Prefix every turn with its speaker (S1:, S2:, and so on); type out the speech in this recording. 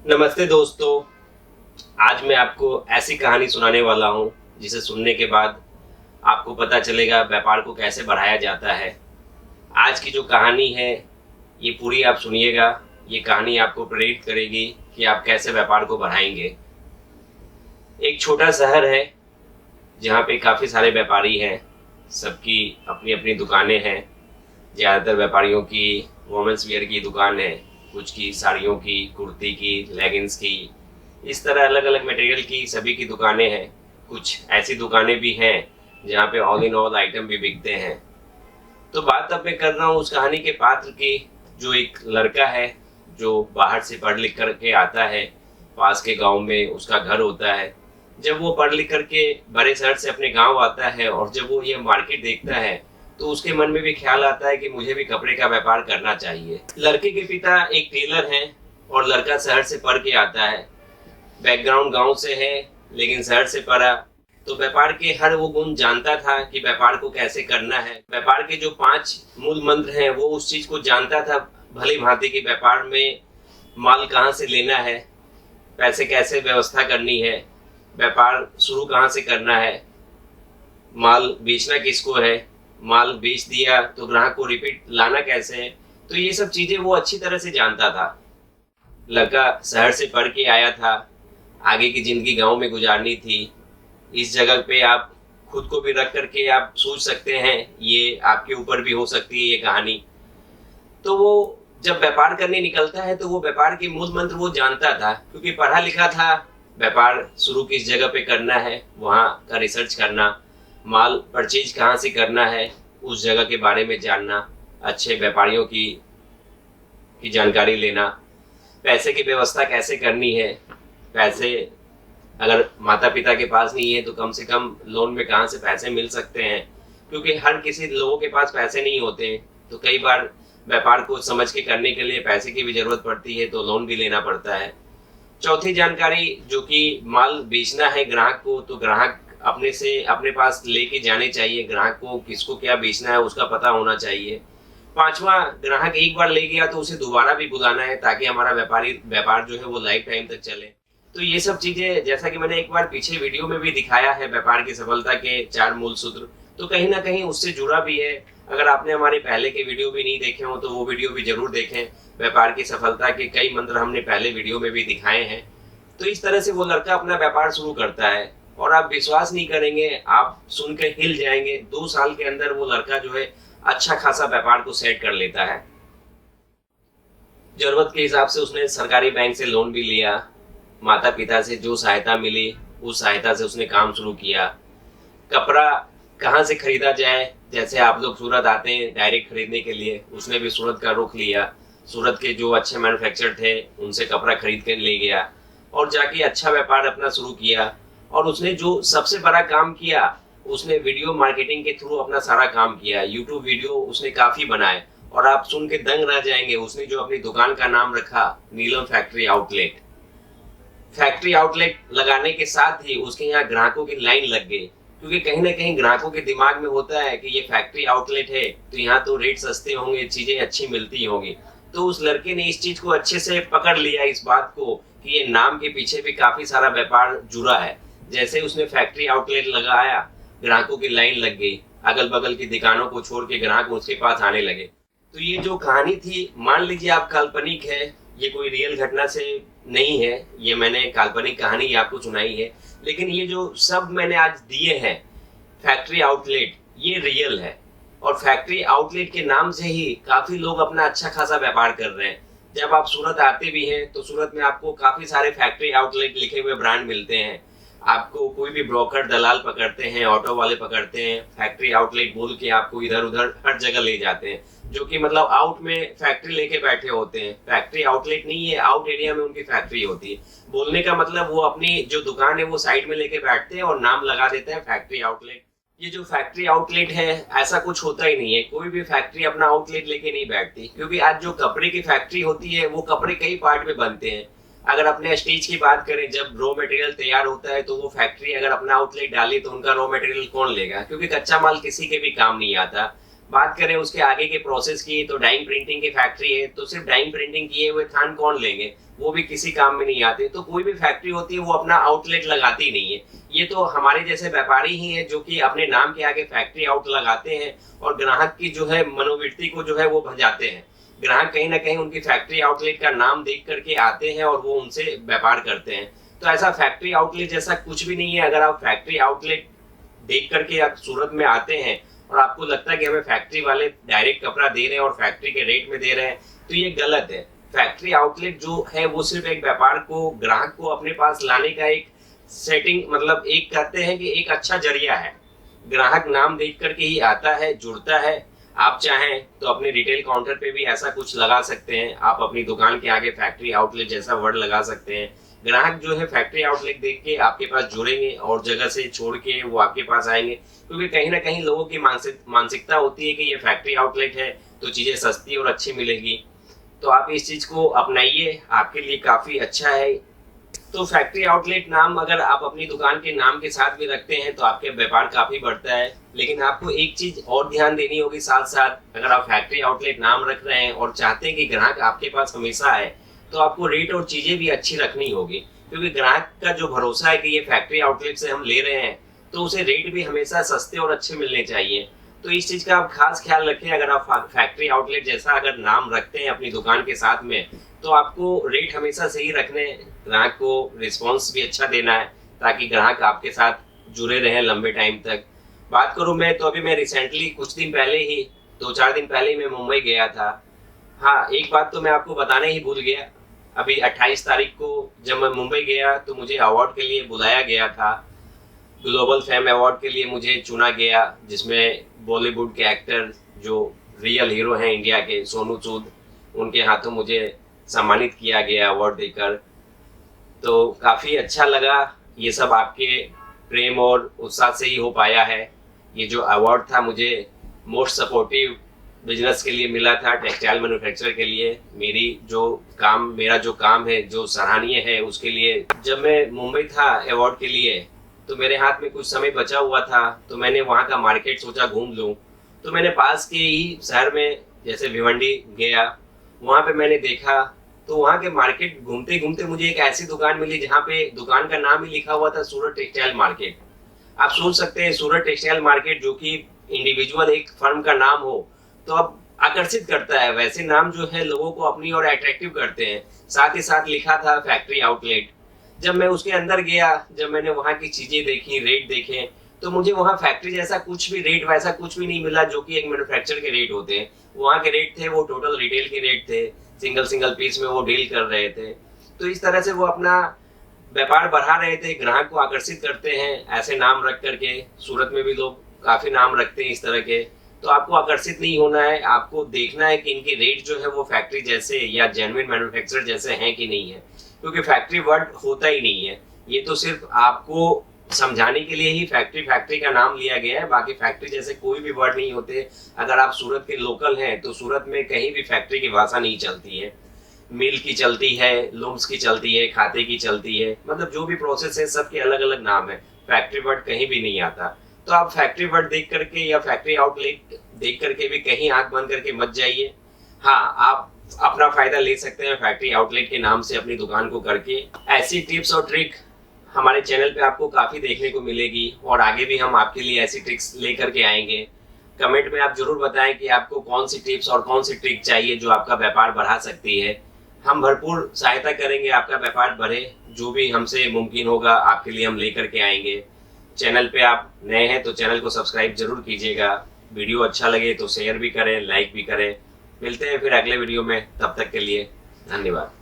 S1: नमस्ते दोस्तों। आज मैं आपको ऐसी कहानी सुनाने वाला हूँ जिसे सुनने के बाद आपको पता चलेगा व्यापार को कैसे बढ़ाया जाता है। आज की जो कहानी है ये पूरी आप सुनिएगा। ये कहानी आपको प्रेरित करेगी कि आप कैसे व्यापार को बढ़ाएंगे। एक छोटा शहर है जहाँ पे काफ़ी सारे व्यापारी हैं, सबकी अपनी अपनी दुकानें हैं। ज़्यादातर व्यापारियों की वोमेंस वियर की दुकान है, कुछ की साड़ियों की, कुर्ती की, लेगिंग्स की, इस तरह अलग अलग मटेरियल की सभी की दुकानें हैं। कुछ ऐसी दुकानें भी हैं जहाँ पे ऑल इन ऑल आइटम भी बिकते हैं। तो बात अब मैं कर रहा हूँ उस कहानी के पात्र की, जो एक लड़का है जो बाहर से पढ़ लिख करके आता है। पास के गांव में उसका घर होता है। जब वो पढ़ लिख करके बड़े शहर से अपने गांव आता है और जब वो ये मार्केट देखता है तो उसके मन में भी ख्याल आता है कि मुझे भी कपड़े का व्यापार करना चाहिए। लड़के के पिता एक टेलर हैं और लड़का शहर से पढ़ के आता है। बैकग्राउंड गांव से है लेकिन शहर से पढ़ा, तो व्यापार के हर वो गुण जानता था कि व्यापार को कैसे करना है। व्यापार के जो 5 मूल मंत्र हैं वो उस चीज को जानता था भली भांति कि व्यापार में माल कहाँ से लेना है, पैसे कैसे व्यवस्था करनी है, व्यापार शुरू कहाँ से करना है, माल बेचना किसको है, माल बेच दिया तो ग्राहक को रिपीट लाना कैसे है। तो ये सब चीजें वो अच्छी तरह से जानता था। लड़का शहर से पढ़ के आया था, आगे की जिंदगी गांव में गुजारनी थी। इस जगह पे आप खुद को भी रख करके आप सोच सकते हैं, ये आपके ऊपर भी हो सकती है ये कहानी। तो वो जब व्यापार करने निकलता है तो वो व्यापार के मूल मंत्र वो जानता था, क्योंकि पढ़ा लिखा था। व्यापार शुरू किस जगह पे करना है वहाँ का रिसर्च करना, माल परचेज कहाँ से करना है उस जगह के बारे में जानना, अच्छे व्यापारियों की जानकारी लेना, पैसे की व्यवस्था कैसे करनी है, पैसे अगर माता पिता के पास नहीं है तो कम से कम लोन में कहाँ से पैसे मिल सकते हैं, क्योंकि हर किसी लोगों के पास पैसे नहीं होते हैं। तो कई बार व्यापार को समझ के करने के लिए पैसे की भी जरूरत पड़ती है, तो लोन भी लेना पड़ता है। चौथी जानकारी जो कि माल बेचना है ग्राहक को, तो ग्राहक अपने पास लेके जाने चाहिए। ग्राहक को किसको क्या बेचना है उसका पता होना चाहिए। 5वां, ग्राहक एक बार ले गया तो उसे दोबारा भी बुलाना है ताकि हमारा व्यापार जो है वो लाइफ टाइम तक चले। तो ये सब चीजें, जैसा कि मैंने एक बार पीछे वीडियो में भी दिखाया है, व्यापार की सफलता के 4 मूल सूत्र, तो कहीं ना कहीं उससे जुड़ा भी है। अगर आपने हमारे पहले के वीडियो भी नहीं देखे हो तो वो वीडियो भी जरूर देखें। व्यापार की सफलता के कई मंत्र हमने पहले वीडियो में भी दिखाए हैं। तो इस तरह से वो लड़का अपना व्यापार शुरू करता है और आप विश्वास नहीं करेंगे, आप सुनकर हिल जाएंगे। 2 साल के अंदर वो लड़का जो है अच्छा खासा व्यापार को सेट कर लेता है। जरूरत के हिसाब से उसने सरकारी बैंक से लोन भी लिया, माता पिता से जो सहायता मिली उस सहायता से उसने काम शुरू किया। कपड़ा कहाँ से खरीदा जाए, जैसे आप लोग सूरत आते हैं डायरेक्ट खरीदने के लिए, उसने भी सूरत का रुख लिया। सूरत के जो अच्छे मैन्युफैक्चरर थे उनसे कपड़ा खरीद कर ले गया और जाके अच्छा व्यापार अपना शुरू किया। और उसने जो सबसे बड़ा काम किया, उसने वीडियो मार्केटिंग के थ्रू अपना सारा काम किया। यूट्यूब वीडियो उसने काफी बनाए और आप सुन के दंग रह जाएंगे। उसने जो अपनी दुकान का नाम रखा, नीलम फैक्ट्री आउटलेट। फैक्ट्री आउटलेट लगाने के साथ ही उसके यहाँ ग्राहकों की लाइन लग गई, क्योंकि कहीं ना कहीं ग्राहकों के दिमाग में होता है कि ये फैक्ट्री आउटलेट है तो यहाँ तो रेट सस्ते होंगे, चीजें अच्छी मिलती होंगी। तो उस लड़के ने इस चीज को अच्छे से पकड़ लिया, इस बात को कि ये नाम के पीछे भी काफी सारा व्यापार जुड़ा है। जैसे उसने फैक्ट्री आउटलेट लगाया, ग्राहकों की लाइन लग गई, अगल बगल की दुकानों को छोड़ के ग्राहक उसके पास आने लगे। तो ये जो कहानी थी, मान लीजिए आप काल्पनिक है, ये कोई रियल घटना से नहीं है, ये मैंने काल्पनिक कहानी आपको सुनाई है, लेकिन ये जो सब मैंने आज दिए हैं फैक्ट्री आउटलेट, ये रियल है। और फैक्ट्री आउटलेट के नाम से ही काफी लोग अपना अच्छा खासा व्यापार कर रहे हैं। जब आप सूरत आते भी हैं तो सूरत में आपको काफी सारे फैक्ट्री आउटलेट लिखे हुए ब्रांड मिलते हैं। आपको कोई भी ब्रोकर दलाल पकड़ते हैं, ऑटो वाले पकड़ते हैं, फैक्ट्री आउटलेट बोल के आपको इधर उधर हर जगह ले जाते हैं, जो कि मतलब आउट में फैक्ट्री लेके बैठे होते हैं। फैक्ट्री आउटलेट नहीं है, आउट एरिया में उनकी फैक्ट्री होती है। बोलने का मतलब वो अपनी जो दुकान है वो साइड में लेके बैठते हैं और नाम लगा देते हैं फैक्ट्री आउटलेट। ये जो फैक्ट्री आउटलेट है, ऐसा कुछ होता ही नहीं है। कोई भी फैक्ट्री अपना आउटलेट लेके नहीं बैठती, क्योंकि आज जो कपड़े की फैक्ट्री होती है वो कपड़े कई पार्ट में बनते हैं। अगर अपने स्टीच की बात करें, जब रॉ मटेरियल तैयार होता है तो वो फैक्ट्री अगर अपना आउटलेट डाली तो उनका रॉ मटेरियल कौन लेगा, क्योंकि कच्चा माल किसी के भी काम नहीं आता। बात करें उसके आगे के प्रोसेस की, तो डाइंग प्रिंटिंग की फैक्ट्री है, तो सिर्फ डाइंग प्रिंटिंग किए हुए थान कौन लेंगे, वो भी किसी काम में नहीं आते। तो कोई भी फैक्ट्री होती है वो अपना आउटलेट लगाती नहीं है। ये तो हमारे जैसे व्यापारी ही हैं जो कि अपने नाम के आगे फैक्ट्री आउट लगाते हैं और ग्राहक की जो है मनोवृत्ति को जो है वो भजाते हैं। ग्राहक कहीं ना कहीं उनकी फैक्ट्री आउटलेट का नाम देख करके आते हैं और वो उनसे व्यापार करते हैं। तो ऐसा फैक्ट्री आउटलेट जैसा कुछ भी नहीं है। अगर आप फैक्ट्री आउटलेट देख करके आप सूरत में आते हैं और आपको लगता है कि हमें फैक्ट्री वाले डायरेक्ट कपड़ा दे रहे हैं और फैक्ट्री के रेट में दे रहे हैं, तो ये गलत है। फैक्ट्री आउटलेट जो है वो सिर्फ एक व्यापार को, ग्राहक को अपने पास लाने का एक सेटिंग, मतलब एक कहते हैं कि एक अच्छा जरिया है। ग्राहक नाम देख करके ही आता है, जुड़ता है। आप चाहें तो अपने रिटेल काउंटर पे भी ऐसा कुछ लगा सकते हैं। आप अपनी दुकान के आगे फैक्ट्री आउटलेट जैसा वर्ड लगा सकते हैं। ग्राहक जो है फैक्ट्री आउटलेट देख के आपके पास जुड़ेंगे और जगह से छोड़ के वो आपके पास आएंगे, क्योंकि कहीं ना कहीं लोगों की मानसिकता होती है कि ये फैक्ट्री आउटलेट है तो चीजें सस्ती और अच्छी मिलेगी। तो आप इस चीज को अपनाइए, आपके लिए काफी अच्छा है। तो फैक्ट्री आउटलेट नाम अगर आप अपनी दुकान के नाम के साथ भी रखते हैं तो आपके व्यापार काफी बढ़ता है। लेकिन आपको एक चीज और ध्यान देनी होगी साथ साथ, अगर आप फैक्ट्री आउटलेट नाम रख रहे हैं और चाहते हैं कि ग्राहक आपके पास हमेशा आए, तो आपको रेट और चीजें भी अच्छी रखनी होगी। क्योंकि ग्राहक का जो भरोसा है कि ये फैक्ट्री आउटलेट से हम ले रहे हैं, तो उसे रेट भी हमेशा सस्ते और अच्छे मिलने चाहिए। तो इस चीज का आप खास ख्याल रखें। अगर आप फैक्ट्री आउटलेट जैसा अगर नाम रखते हैं अपनी दुकान के साथ में, तो आपको रेट हमेशा सही रखने, ग्राहक को रिस्पॉन्स भी अच्छा देना है ताकि ग्राहक आपके साथ जुड़े रहे लंबे टाइम तक। बात करूं मैं, तो अभी मैं रिसेंटली कुछ दिन पहले ही, 2-4 दिन पहले ही मैं मुंबई गया था। हाँ, एक बात तो मैं आपको बताने ही भूल गया। अभी 28 तारीख को जब मैं मुंबई गया तो मुझे अवार्ड के लिए बुलाया गया था। ग्लोबल फेम अवार्ड के लिए मुझे चुना गया, जिसमें बॉलीवुड के एक्टर जो रियल हीरो हैं इंडिया के, सोनू सूद, उनके हाथों मुझे सम्मानित किया गया अवार्ड देकर। तो काफ़ी अच्छा लगा। ये सब आपके प्रेम और उत्साह से ही हो पाया है। ये जो अवार्ड था मुझे मोस्ट सपोर्टिव बिजनेस के लिए मिला था, टेक्सटाइल मैन्युफैक्चर के लिए। मेरा जो काम है, जो सराहनीय है, उसके लिए जब मैं मुंबई था अवार्ड के लिए, तो मेरे हाथ में कुछ समय बचा हुआ था, तो मैंने वहाँ का मार्केट सोचा घूम लूँ। तो मैंने पास के ही शहर में जैसे भिवंडी गया, वहाँ पे मैंने देखा, तो वहाँ के मार्केट घूमते घूमते मुझे एक ऐसी दुकान मिली जहाँ पे दुकान का नाम ही लिखा हुआ था सूरत टेक्सटाइल मार्केट। आप सोच सकते हैं, सूरत टेक्सटाइल मार्केट जो कि इंडिविजुअल एक फर्म का नाम हो, तो अब आकर्षित करता है। वैसे नाम जो है लोगों को अपनी ओर अट्रैक्टिव करते हैं। साथ ही साथ लिखा था फैक्ट्री आउटलेट। जब मैं उसके अंदर गया, जब मैंने वहाँ की चीजें देखी, रेट देखे, तो मुझे वहाँ फैक्ट्री जैसा कुछ भी रेट वैसा कुछ भी नहीं मिला जो कि एक मैन्युफैक्चर के रेट होते हैं। वहाँ के रेट थे वो टोटल रिटेल के रेट थे, सिंगल पीस में वो डील कर रहे थे। तो इस तरह से वो अपना व्यापार बढ़ा रहे थे, ग्राहक को आकर्षित करते हैं ऐसे नाम रख करके। सूरत में भी लोग काफी नाम रखते हैं इस तरह के। तो आपको आकर्षित नहीं होना है, आपको देखना है कि इनके रेट जो है वो फैक्ट्री जैसे या जेन्युइन मैन्युफैक्चरर जैसे हैं कि नहीं है। क्योंकि फैक्ट्री वर्ड होता ही नहीं है, ये तो सिर्फ आपको समझाने के लिए ही फैक्ट्री का नाम लिया गया है। बाकी फैक्ट्री जैसे कोई भी वर्ड नहीं होते। अगर आप सूरत के लोकल हैं तो सूरत में कहीं भी फैक्ट्री की भाषा नहीं चलती है। मिल की चलती है, लूम्स की चलती है, खाते की चलती है, मतलब जो भी प्रोसेस है सबके अलग अलग नाम है। फैक्ट्री वर्ड कहीं भी नहीं आता। तो आप फैक्ट्री वर्ड देख करके या फैक्ट्री आउटलेट देख करके भी कहीं आंख बंद करके मत जाइए। हाँ, आप अपना फायदा ले सकते हैं फैक्ट्री आउटलेट के नाम से अपनी दुकान को करके। ऐसी टिप्स और ट्रिक हमारे चैनल पे आपको काफी देखने को मिलेगी और आगे भी हम आपके लिए ऐसी ट्रिक्स लेकर के आएंगे। कमेंट में आप जरूर बताएं कि आपको कौन सी टिप्स और कौन सी ट्रिक चाहिए जो आपका व्यापार बढ़ा सकती है। हम भरपूर सहायता करेंगे आपका व्यापार बढ़े। जो भी हमसे मुमकिन होगा आपके लिए हम लेकर के आएंगे। चैनल पे आप नए हैं तो चैनल को सब्सक्राइब जरूर कीजिएगा। वीडियो अच्छा लगे तो शेयर भी करें, लाइक भी करें। मिलते हैं फिर अगले वीडियो में, तब तक के लिए धन्यवाद।